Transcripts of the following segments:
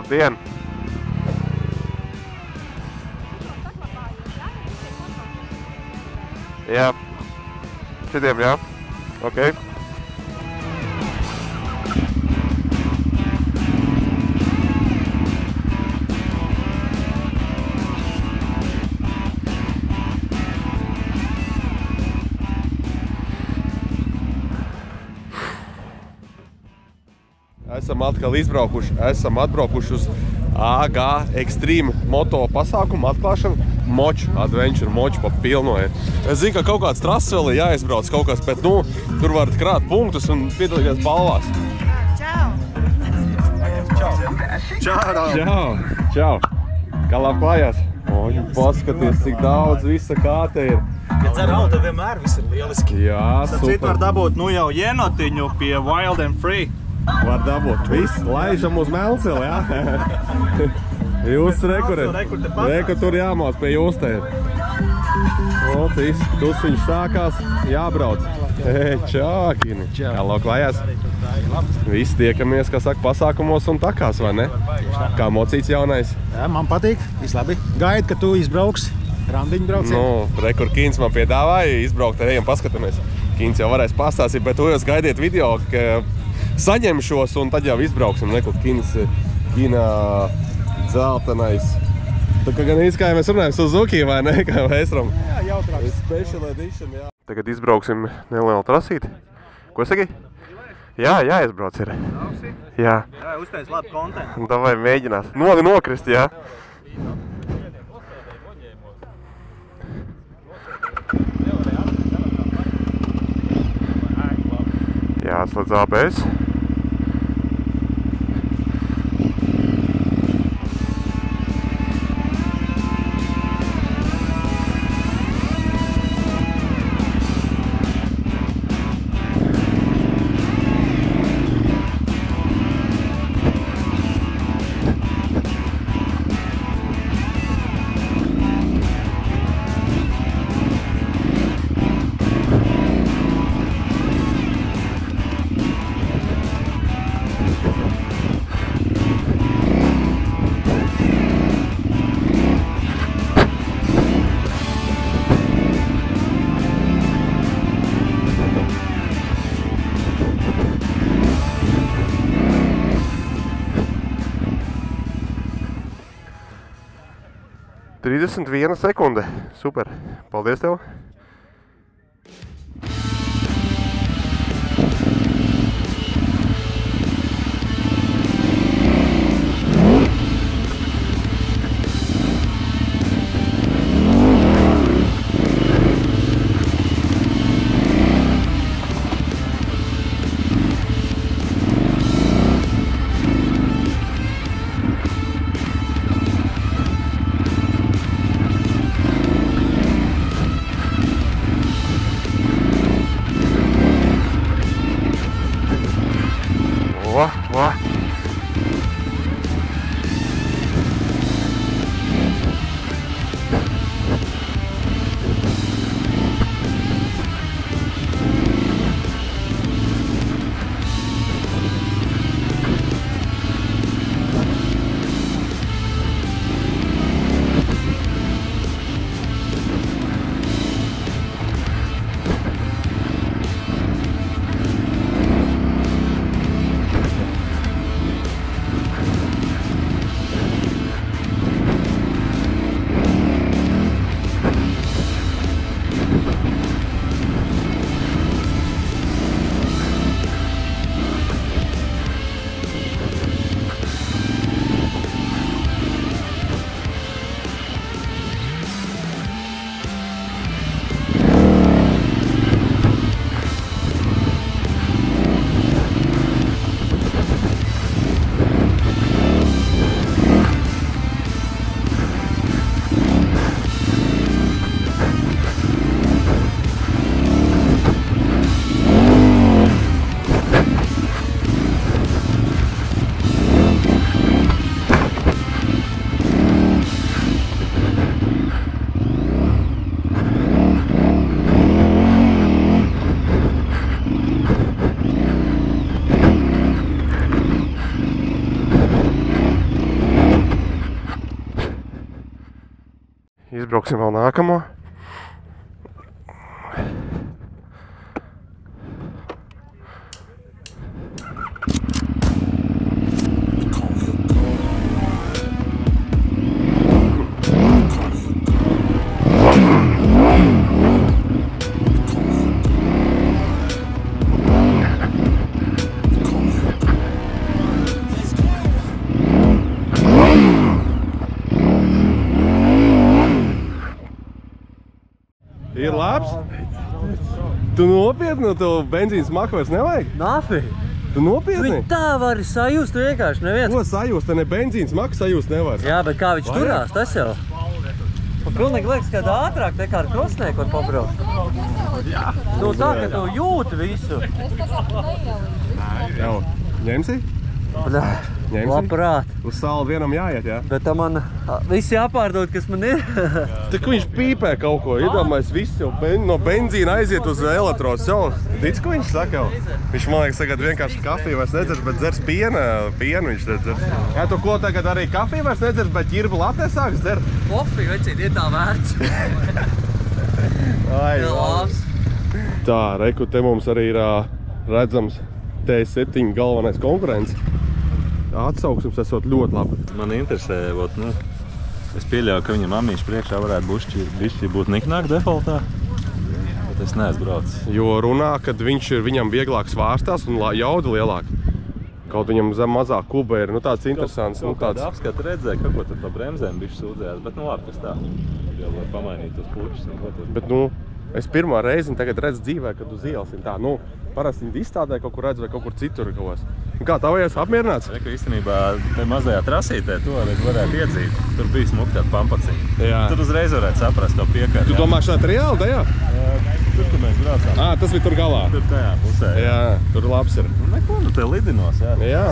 Labdien! Jā. Šitiem, jā? Ok. Esam atbraukuši uz AG Extreme moto pasākumu atklāšanu. Moču, Adventure moču pa pilno. Es zinu, ka kaut kāds trases vēl ir jāizbrauc kaut kas, bet nu, tur varat krāt punktus un piedalīties balvās. Čau! Čau! Čau! Kā labi klājās? Oļu, paskaties, cik daudz visa kā te ir. Ja dzer auto, tad vienmēr viss ir lieliski. Jā, super. Citu var dabūt nu jau jenotiņu pie Wild and Free. Var dabūt. Viss, laižam uz Melnceli, jā? Jūs rekur tur jāmauc pie jūs te ir. O, viss, tusiņš sākās, jābrauc. Čākini. Halo, klājās? Viss tiekamies, kā saka, pasākumos un takās, vai ne? Kā mocīts jaunais? Jā, man patīk, viss labi. Gaid, ka tu izbrauks, randiņu braucienu. Nu, rekur Kīns man piedāvāja izbraukt ar ejam paskatāmies. Kīns jau varēs pastāstīt, bet to jūs gaidiet video, ka saņemšos un tad jau izbrauksim. Nekur Kīna dzeltenais. Tā kā gan īsti kā mēs runājam Suzuki vai ne, kā Vēstram. Jā, jautrāks. Special edition, jā. Tagad izbrauksim nelielu trasīti. Ko saki? Jā, jāizbrauc ir. Jā. Jā, uztais labu kontentu. Davai mēģinās. Nokrist, jā. Jāatslēdz ABS. Viena sekunde. Super. Paldies tev. Izbrauksim vēl nākamo. Ir labs? Tu nopietni, tev benzīnas smaku vairs nevajag? Nafi! Tu nopietni? Tā var sajust, tu vienkārši neviens. Ko sajust? Te ne benzīnas smaku sajust nevairs. Jā, bet kā viņš turās, tas jau. Man pilnīgi liekas, ka ātrāk nekā ar krosnieku var pabraukt. Nu tā, ka tu jūti visu. Jau, ņemsi? Ņemsi? Labprāt. Uz salu vienam jāiet, jā? Bet tā man viss jāpārdod, kas man ir. Tik viņš pīpē kaut ko, iedomājies, viss jau no benzīna aiziet uz elektros. Jau, tic, ko viņš saka jau? Viņš, man liekas, tagad vienkārši kafiju vairs nedzers, bet dzers pienu viņš nedzers. Jā, tu ko tagad arī kafiju vairs nedzers, bet ķirbu latē sāks dzert? Kofiju, vecīt, ir tā vērts. Ai, labs. Tā, reku, te mums arī ir redzams T7 galvenais konkurents. Atsauksums esot ļoti labi. Man interesē, es pieļauju, ka viņa mamīša priekšā varētu bišķi būt niknāk defaultā, bet es neesmu braucis. Jo runā, kad viņam vieglāk svārstās un jauda lielāk. Kaut viņam zem mazāk kuba ir, tāds interesants. Kaut kāda apskata redzēja, kaut ko tur pa bremzēm bišķi sūdzējās, bet labi, kas tā. Jau var pamainīt tos pučus un ko tur. Bet, es pirmā reizi tagad redzu dzīvē, kad uz ielas ir tā, parasti viņi izstādē kaut kur redzu vai kaut kur citur kaut. Kā tavējās apmierināts? Reku, īstenībā, te mazajā trasītē to varētu iedzīt. Tur bija smuktāt pampaciņi. Tur uzreiz varētu saprast to piekari. Tu domā šeit reāli tajā? Tur, kur mēs braucām. Tas bija tur galā. Tur tajā pusē. Jā, tur labs ir. Neko, te lidinos, jā. Jā.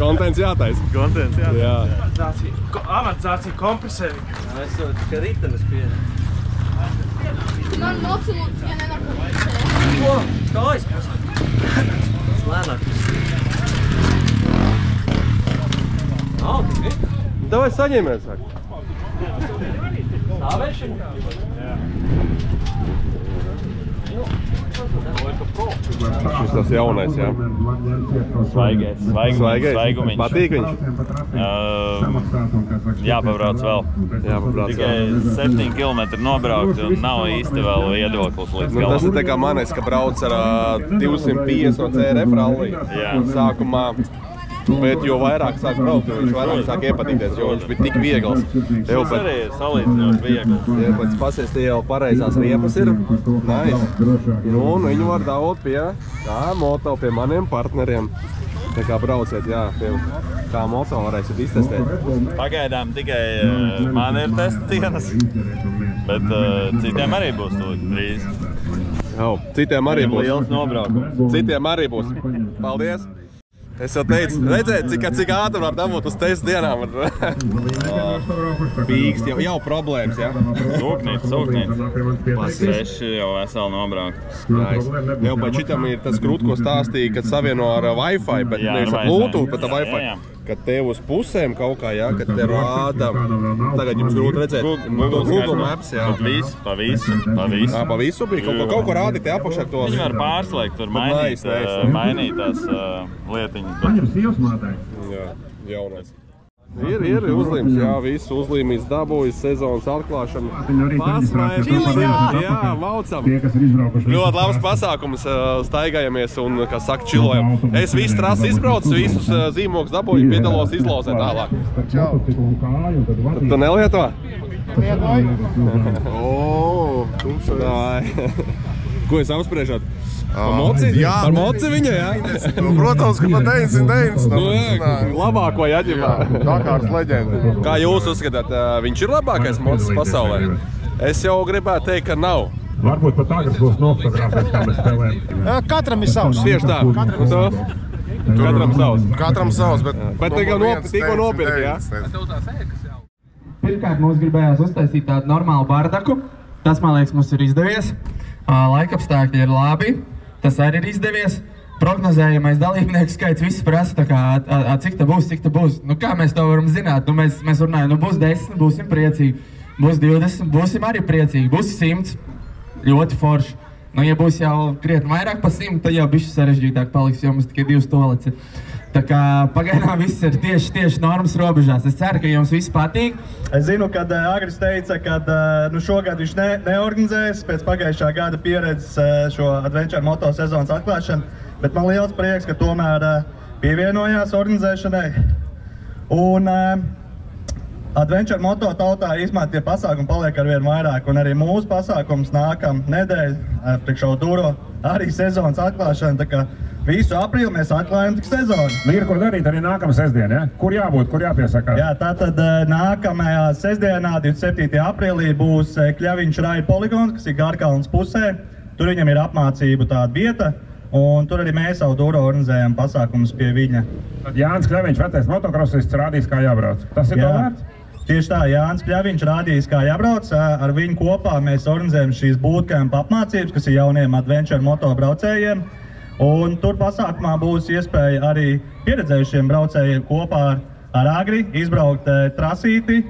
Kontents jātaisa. Kontents jātaisa. Amortizācija kompresēri. Es jau tikai ritenes pieņem. Man nocilūts, ja nenākumā. Ko? Kājas pusē? Lēnāk. Nav, tik ir? Davai saņēmies, sāk. Stāvēšana? Šis tas jaunais, jā. Svaigumiņš. Patīk viņš? Jāpabrauc vēl. Tikai 7 km nobraukt un nav īsti vēl viedoklis līdz galam. Tas ir tā kā manis, ka brauc ar 250 no CRF rallī. Sākumā. Bet jo vairāk sāk braukt, jo viņš vairāk sāk iepatīties, jo viņš bija tik viegls. Tas arī ir salīdzinot viegls. Ja pēc pasies, tie jau pareizās riepas ir. Nice. Un viņu var dabūt pie moto, pie maniem partneriem. Tā kā brauciet, jā, pie kā moto varēsiet iztestēt. Pagaidām tikai man ir testa dienas, bet citiem arī būs tūlīt drīz. Jau, citiem arī būs. Liels nobraukums. Citiem arī būs. Paldies! Es jau teicu, redzēt, cik ātri var dabūt uz testa dienām. Pīkst, jau problēmas, jā? Sūknīt. Seši jau veseli nobraukt. Jau pēc šitam ir tas krūt, ko stāstīja, kad savieno ar Wi-Fi, bet nevis ar Bluetooth, bet ar Wi-Fi. Kad tev uz pusēm kaut kā, jā, kad te rāda, tagad jums grūti redzēt, Google Maps, jā. Pa visu. Pa visu bija, kaut ko rādi te apakšā tos. Viņi var pārslēgt, tur mainīt tās lietiņas. Jā, jaunais. Ir uzlīmes, jā, visu uzlīmīs dabūjas, sezonas atklāšana. Pasmaiņas, jā, maucam. Ļoti labs pasākums, staigājamies un, kā saka, čilojam. Es visu trasi izbraucu, visus zīmogus dabūju, piedalos izlozē tālāk. Tu nelieto? Ko jūs apspriežat? Par moci? Par moci viņa, jā? Protams, ka par 99. Nu jā, labāko jāģimā. Dakārs leģenda. Kā jūs uzskatāt, viņš ir labākais mocis pasaulē? Es jau gribētu teikt, ka nav. Varbūt pat agrs būs nofotografēts, kā mēs spēlējam. Katram ir savs. Tieši tā. Katram savs, bet tikko nopirkt, jā? Pirmkārt, mums gribējās uztaisīt tādu normālu bardaku. Tas, man liekas, mums ir izdevies. Laikapstākļi ir labi. Tas arī ir izdevies. Prognozējamais dalībnieku skaits viss prasa, tā kā, cik ta būs. Nu, kā mēs to varam zināt? Nu, mēs runājam, būs 10, būsim priecīgi. būs 20, būsim arī priecīgi, būs 100, ļoti forši. Nu, ja būs jau krietni vairāk pa 100, tad jau bišķi sarežģītāk paliks, jo mums tikai 2 toalets ir. Tā kā pagaidām viss ir tieši normas robežās. Es ceru, ka jums viss patīk. Es zinu, kad Agris teica, ka šogad viņš neorganizēs pēc pagājušā gada pieredzes šo Adventure Moto sezonas atklāšanu, bet man liels prieks, ka tomēr pievienojās organizēšanai. Un Adventure Moto tautā izmētie pasākumi paliek arvien vairāk, un arī mūsu pasākums nākam nedēļ, priekšā Duro, arī sezonas atklāšana, tā kā visu aprīli mēs atklājam tik sezonu. Ir ko darīt arī nākamā sestdiena, ja? Kur jābūt, kur jāpiesakās? Jā, tātad nākamajā sestdienā, 27. aprīlī, būs Kļaviņš Raida poligons, kas ir Garkalnas pusē. Tur viņam ir apmācību tāda vieta, un tur arī mēs savu Duro organizējam pasākumus pie viņa. Tad Jānis Kļaviņš, vecais motokrosists, rādīs, kā jābrauc. Tas ir to vērts? Tieši tā, Jānis Kļaviņš rādījis, kā jābrauc. Ar viņu kopā mēs organizējam šīs bootcamp apmācības, kas ir jauniem Adventure Moto braucējiem. Un tur pasākumā būs iespēja arī pieredzējušiem braucējiem kopā ar Agri izbraukt trasīti,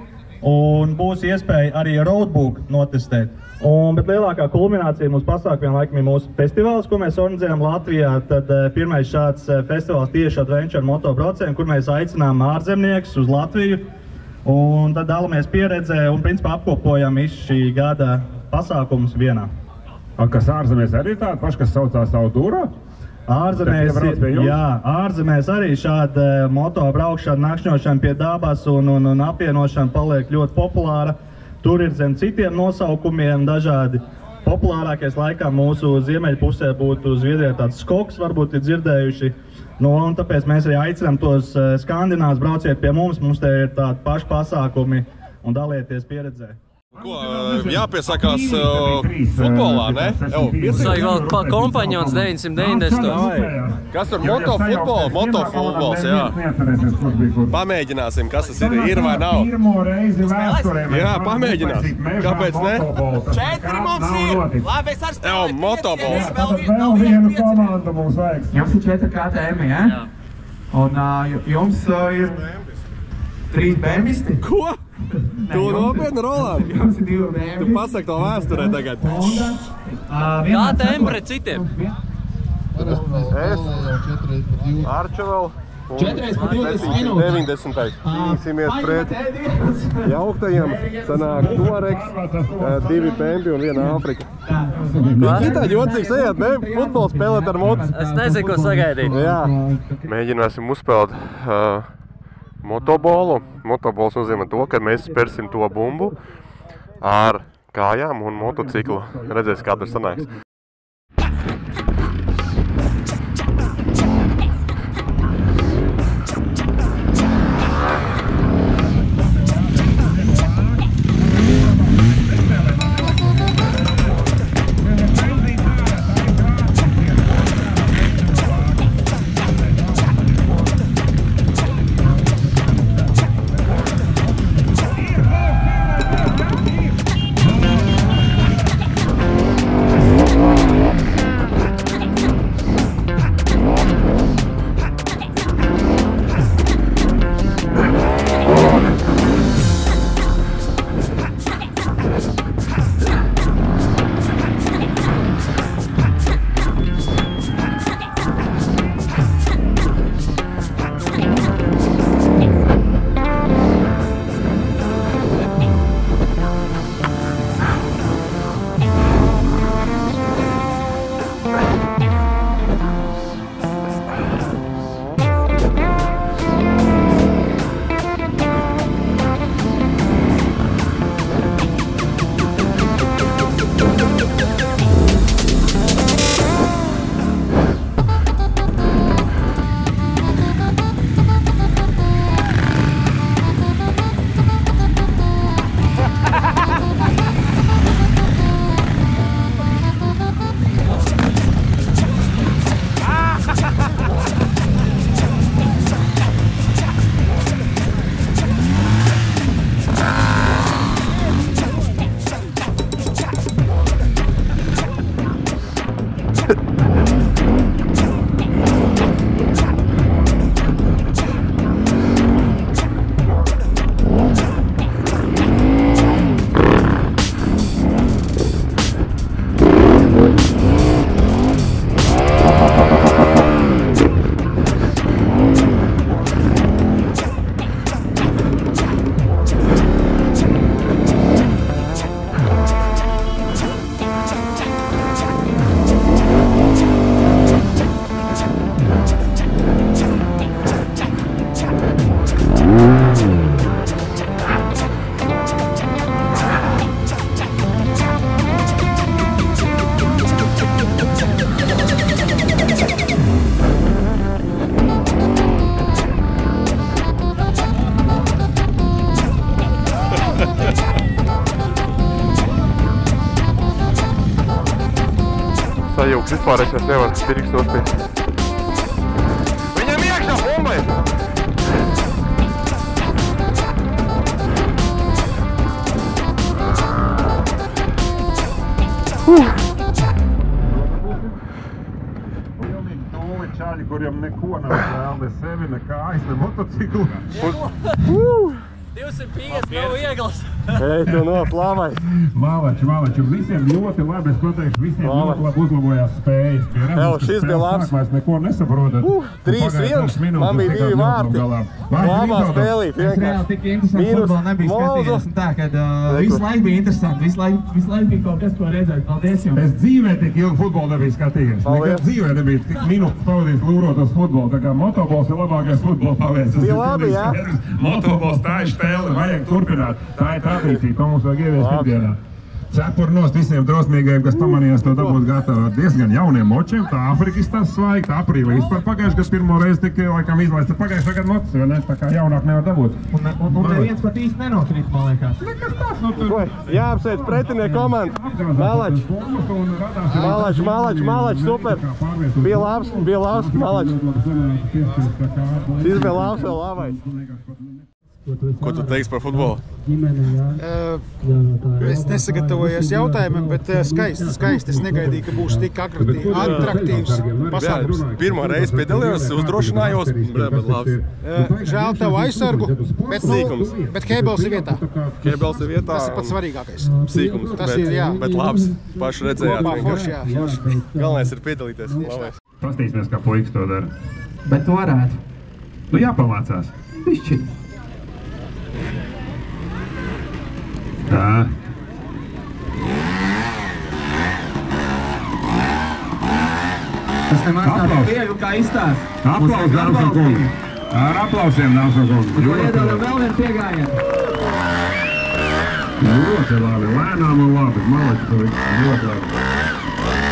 un būs iespēja arī roadbook notestēt. Bet lielākā kulminācija mūsu pasākumiem laikam ir mūsu festivāls, ko mēs organizējam Latvijā. Tad pirmais šāds festivāls tieši Adventure Moto braucējiem, kur mēs aicinām ārzemniekus uz Latviju, un tad dalamies pieredzē un principā apkopojam visu šī gada pasākumus vienā. Kas ārzemēs arī tāda paša, kas saucās savu Duro? Ārzemēs arī šāda moto braukšana, nakšņošana pie dabas un apvienošana paliek ļoti populāra. Tur ir zem citiem nosaukumiem dažādi. Populārākais laikam mūsu ziemeļpusē būtu Zviedrijā tāds skoks, varbūt ir dzirdējuši. Un tāpēc mēs arī aicinām tos skandināvus brauciet pie mums te ir tādi paši pasākumi un dalieties pieredzē. Ko, jāpiesakās futbolā, ne? Vajag vēl kompaņons 990. Kas tur motofutbols, jā. Pamēģināsim, kas tas ir vai nav. Jā, pamēģināsim. Kāpēc ne? 4 mums ir! Labi, es ar stāvēt. Jā, motobols. Vēl vienu komandu mums vajag. Jums ir 4 KTM, jā? Un jums ir 3 BMW-isti? Ko? Tu nopietni, Roland? Jums ir 2 BMW. Tu pasaki to vēsturē tagad. KTM pret citiem. Es, Arčevel un 90. Īsimies pret jauktajiem. Sanāk Tuaregs, 2 BMW un 1 Āfrika. Šitā jocīgs ejāt, futbolu spēlēt ar motu. Es nezinu, ko sagaidīt. Jā. Mēģināsim uzspēlēt motobolu. Motobols nozīmē to, ka mēs spērsim to bumbu ar kājām un motociklu. Redzēs, kā tur sanāks. sajūgs. Vispār es nevaru pirkstos pie. Viņam iekšā bumbē! Pilnīgi tūli čaļi, kuriem neko nav vēl, ne sevi, ne kājas, ne motociklu. 250 nav ieglas. Ej, tu noslāvai. Malači, visiem ļoti labi, es pateikšu, visiem ļoti labi uzlabojās spējas. Evo, šis bija labs. Mēs neko nesaprotat. 3-1, man bija 2 vārti. Labā spēlīt, vienkārši. Tik interesanti futbolu nebija skatījies. Tā, kad visu laiku bija interesanti, visu laiku bija kaut kas, ko redzēt. Paldies jums. Es dzīvē tik ilgi futbolu nebija skatījies. Nekad dzīvē nebija tik minūtes pavadījis lūrot uz futbolu. Tā kā motobols ir labākais futbola paveicis. Bija labi, jā? Motobols tā ir štēle, vajag turpināt. Tā ir tradīcija, to mums vajag ieviest ikdienā. Cepur nost visiem drosmīgajiem, kas pamanījās to dabūt gatavu ar diezgan jauniem močiem. Tā Afrikas tas svaigi, tā aprīlī. Vispār pagājuši, kas pirmo reizi tika laikam izlaista pagājušā gada mocis, vai ne? Tā kā jaunāk nevar dabūt. Un neviens pat īsti nenokrīt, man liekas. Nekas tās, nu tur. Jāapsveic pretinieku komandu. Malač, super. Bija labs, Malač. Šis bija labs, vēl labai. Ko tu teiksi par futbolu? Es nesagatavojos jautājumiem, bet skaisti. Es negaidīju, ka būs tik atraktīvs pasākums. Pirmo reizi piedalījos, uzdrošinājos, bet labs. Žēl tev aizsargu, bet Hebels ir vietā. Hebels ir vietā. Tas ir pats svarīgākais. Sīkums, tas ir, jā. Bet labs. Paši redzējāt. Forši, jā. Galvenais ir piedalīties. Labais. Pastīsimies, kā puikas to dara. Bet tu varētu. Nu jāpamācās. Pišķi. Tā. Tas nemaz tāds viegli kā izstāst. Aplaus, dāmas un kungi. Ar aplausiem, dāmas un kungi. To iedodam vēl vienu piegājienu. Ļoti labi, lēnām un labi. Malači, to ļoti labi.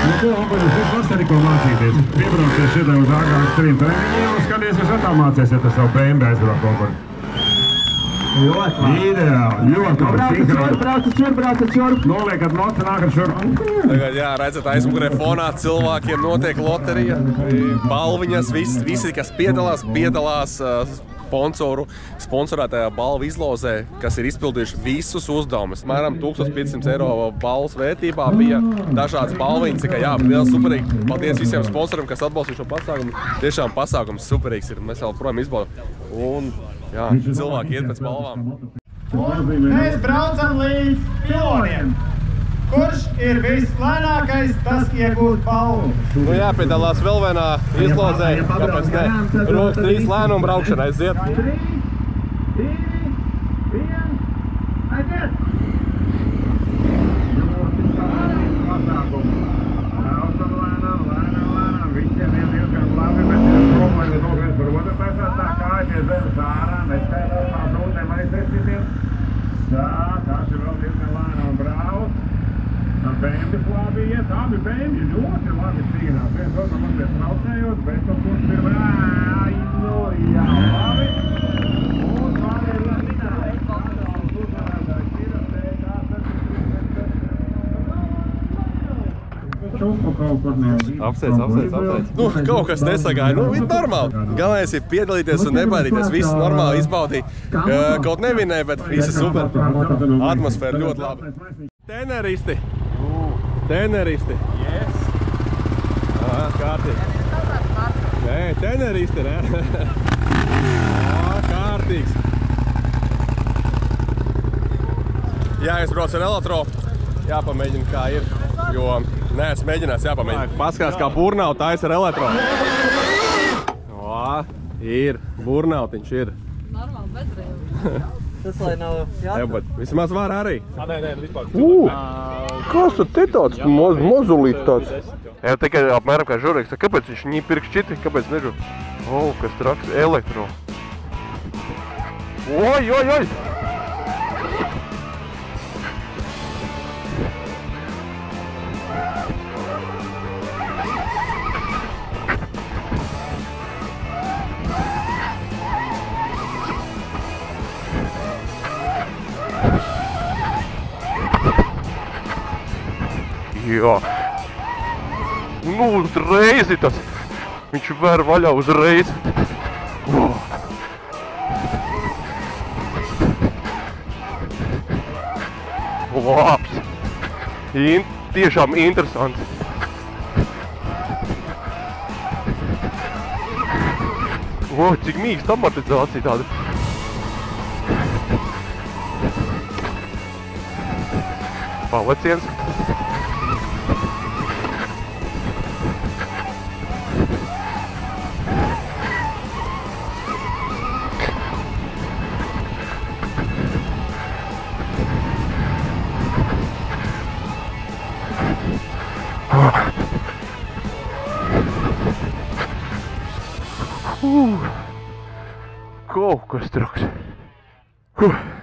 Nu ko, Ompaļ, jūs vasarī arī ko mācīties. Piebraucies šitā uz ārkārtas trim treniņiem un skaties, jūs atā mācīsiet ar savu BMW aizbraukt kaut kur. Ļoti labi. Ideāli, ļoti labi. Braucat šurp. Noliekat noci, nākat šurp. Tagad, jā, redzat, aizmugurē fonā cilvēkiem notiek loterija. Balviņas, visi, kas piedalās sponsorētajā balvu izlozē, kas ir izpildījuši visus uzdevumus. Mēram 1500 eiro balvas vērtībā bija dažādas balviņas. Jā, liels superīgi. Paldies visiem sponsoriem, kas atbalstīja šo pasākumu. Tiešām pasākums superīgs ir. Mēs vēl projām izbaudām. Un jā, cilvēki iet pēc balvām. Mēs braucam līdz piloniem. Kurš ir vislēnākais, tas iegūst balvu? Nu jāpiedalās vēl vienā izlozē, kāpēc ne? Rokas 3 lēnumu braukšana aiziet. 3, 2, 1, aiziet! Ļoti svarīgi pasākums. Braucam lēnām. Visiem ir diezgan labi, bet ir problēma no viens par otru. Pēc tā kā aizies zemes ārā, neskaitot tās rūtēm aizsēstītiem. Tas ir vēl diezgan lēnām brauc. Bēmbis labi iet, abi bēmbi ļoti labi cīnās. Viens otram mazliet traucējot, bet to kurš ir jā, labi. Un pārējie labi. Apsveic. Nu, kaut kas nesagāja. Nu, ir normāli. Galvenais ir piedalīties un nebaidīties. Viss normāli izbaudīja. Kaut nevinēja, bet visi super. Atmosfēra ļoti laba. Teneristi. Teneristi. Yes. Kārtīgi. Nē, teneristi, ne? Kārtīgs. Jāizbrauc ar elektro. Jāpamēģina, kā ir. Jo neesmu mēģinājis, jāpamēģina. Paskatās, kā burnaut taisa ar elektro. Ir. Burnautiņš ir. Normāli bedrēju. Tas, lai nav jāatver. Vismaz var arī. Nē, vispār. Kas tad te tāds mozulīts tāds? Jā, tikai apmēram kā žureks. Kāpēc viņš pirks šķiti? Kāpēc nežu? Kas traks. Elektro. Oj! Jā. Nu, uzreiz tas. Viņš ver vaļā uzreiz. Labs. Tiešām interesants. Cik mīksta amortizācija tāda. Paveciens. Kaut kas truks.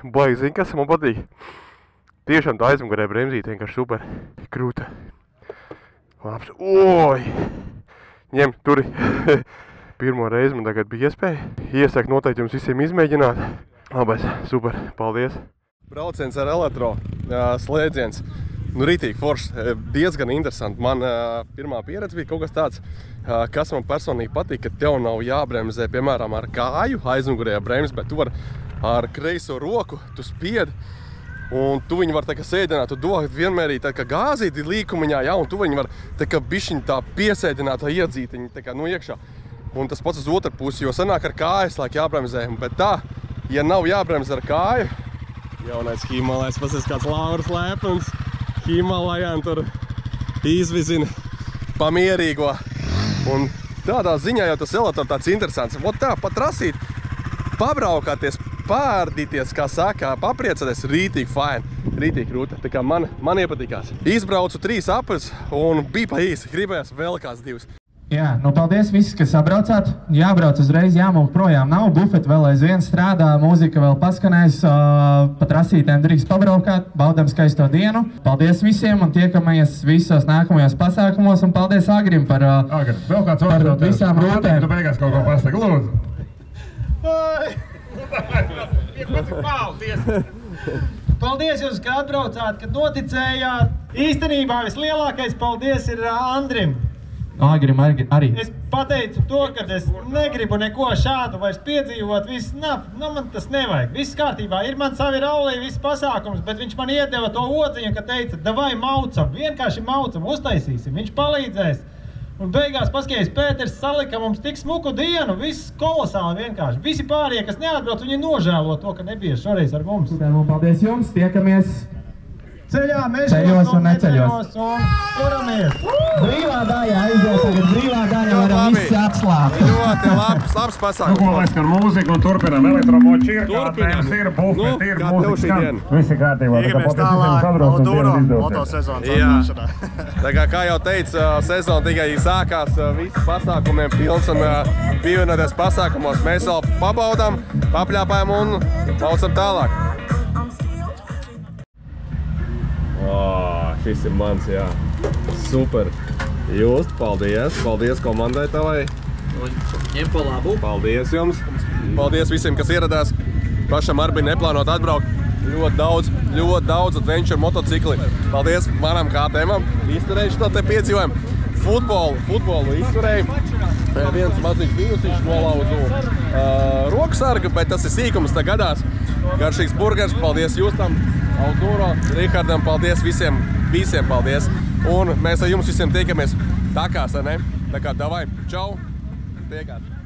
Baigi zini, kas man patīk. Tiešām tā aizmugurē bremzīte vienkārši super krūta. Labs. Oi! Ņem, turi. Pirmo reizi man tagad bija iespēja. Iesaku noteikti jums visiem izmēģināt. Labais, super, paldies. Brauciens ar elektro slēdziens. Nu, rītīgi foršs, diezgan interesanti. Man pirmā pieredze bija kaut kas tāds, kas man personīgi patīk, ka tev nav jābremzē, piemēram, ar kāju aizmugurējā bremzi, bet tu var ar kreiso roku, tu spied, un tu viņu var tā kā sēdināt, tu dod vienmērī tā kā gāzīti līkumiņā, ja, un tu viņu var tā kā bišķiņ tā piesēdināt, tā iedzīt viņu tā kā no iekšā. Un tas pats uz otru pusi, jo sanāk ar kājas laik jābremzē, bet tā, ja nav jābremzē ar kāju, jaunais Himalais, pasies kāds Lauras Lēpens, Himalajām tur izvizina pamierīgo. Un tādā ziņā jau tas elektro tāds interesants. Vot tā, pat rasīt, pabraukāties, pārdīties, kā saka, papriecāties, rītīgi fine, rītīgi krūta. Tā kā man iepatikās. Izbraucu 3 apus un bija pa īsi, gribējās vēl kāds 2. Jā, nu paldies visi, kas sabraucāt. Jābrauc uzreiz, jāmūk projām nav. Bufeti vēl aizvien strādā, mūzika vēl paskanēs. Pat rasītēm drīkst pabraukāt, baudam skaisto dienu. Paldies visiem un tiekamies visos nākamajos pasākumos. Un paldies Agrim par visām rūtēm. Tu beigās kaut ko pasaka, lūdzu. Paldies jums, ka atbraucāt, ka noticējāt. Īstenībā vislielākais paldies ir Andrim. Agrim arī. Es pateicu to, ka es negribu neko šādu vairs piedzīvot, viss nav, nu man tas nevajag. Viss kārtībā, ir man savi raulī, viss pasākums, bet viņš man iedeva to odziņu, ka teica, davai maucam, vienkārši maucam, uztaisīsim, viņš palīdzēs. Un beigās paskaties, Pēters salika mums tik smuku dienu, viss kolosāli vienkārši. Visi pārējie, kas neatbrauc, viņi nožēlo to, ka nebija šoreiz ar mums. Un paldies jums, tiekamies ceļā, mēs ceļos un neceļos. Un turamies. Brīvā daļa aiziet, tagad brīvā daļa varam visi atslāpt. Ļoti labs pasākums. Nu, ko lai skan mūziku un turpinam elektromoči ir, kāds ir, bufeti ir, mūzika skan. Visi kārtībā. Iegamies tālāk, Alduro, motosezonas atbraušanā. Tā kā jau teicu, sezona tikai sākās, visi pasākumiem pilns un pievienoties pasākumos. Mēs vēl pabaudām, papļāpājam un laucam tālāk. Šis ir mans, jā. Super. Just, paldies. Paldies komandai tavai. Ņem pa labu. Paldies jums. Paldies visiem, kas ieradās. Pašam arī bija neplānot atbraukt. Ļoti daudz adventure motocikli. Paldies manam KTM-am. Izturēju šo te piedzīvojumu. Futbolu izturēju. Viens maziņš mīnusiņš nolauzu roksargu, bet tas ir sīkums, tā gadās. Garšīgs burgers, paldies Justam, Alduro, Rihardam, paldies visiem paldies. Un mēs ar jums visiem tiekamies takās, ne? Tā kā davai, čau, tiekās.